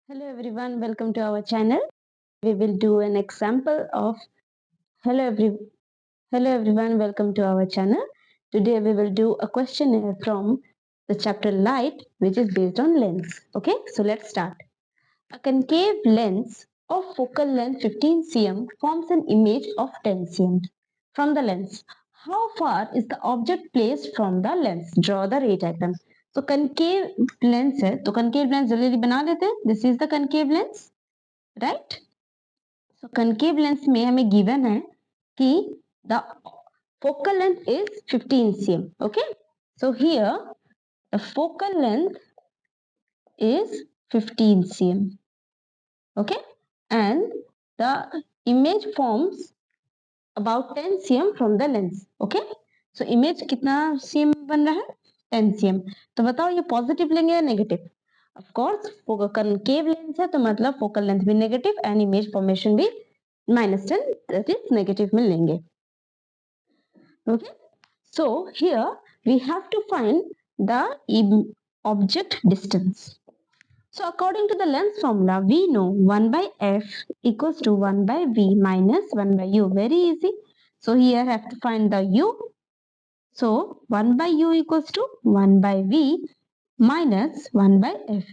Hello everyone, welcome to our channel. We will do an example of hello every hello everyone, welcome to our channel. Today we will do a questionnaire from the chapter light, which is based on lens. Okay, so let's start. A concave lens of focal length 15 cm forms an image of 10 cm from the lens. How far is the object placed from the lens? Draw the ray diagram. तो concave lens है, तो concave lens जल्दी बना लेते हैं. This is the concave lens, right? So concave lens में हमें given है कि the focal length is 15 cm. Okay, so here the focal length is 15 cm. Okay, and the image forms about 10 cm from the lens. Okay, so image कितना cm बन रहा है? 10 cm. तो बताओ ये पॉजिटिव लेंगे या negative? Of course concave lens है तो मतलब फोकल लेंथ भी नेगेटिव एंड इमेज फॉर्मेशन भी -10, that is negative में लेंगे. Okay, so here we have to find the object distance. So according to the lens formula, we know 1 by f equals to 1 by v minus 1 by u. Very easy. So here I have to find the u. So 1 by u equals to 1 by v minus 1 by f.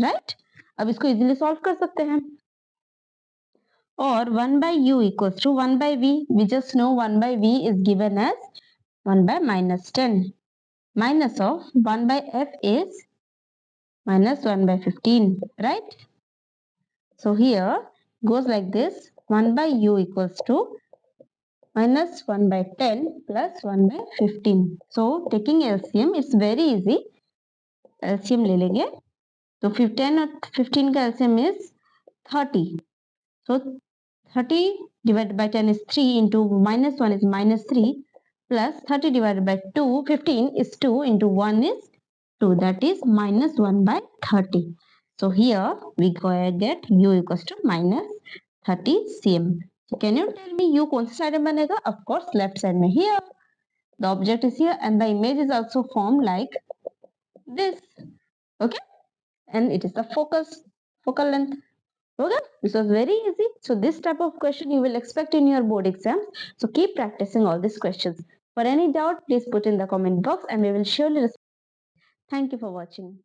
Right? अब इसको easily solve कर सकते हैं. और 1 by u equals to 1 by v. We just know 1 by v is given as 1 by minus 10. Minus of 1 by f is minus 1 by 15. Right? So here goes like this. 1 by u equals to minus 1 by 10 plus 1 by 15. So taking LCM, it's very easy. LCM ले लेंगे. तो 10 और 15 का LCM is 30. So 30 divided by 10 is 3 into minus 1 is minus 3 plus 30 divided by 2, 15 is 2 into 1 is 2. That is minus 1 by 30. So here we get u equals to minus 30 cm. So can you tell me u कौन सी side में बनेगा? Of course left side में. Here the object is here and the image is also formed like this. Okay, and it is the focal length. Okay, this was very easy. So this type of question you will expect in your board exams. So keep practicing all these questions. For any doubt, please put in the comment box and we will surely respond. Thank you for watching.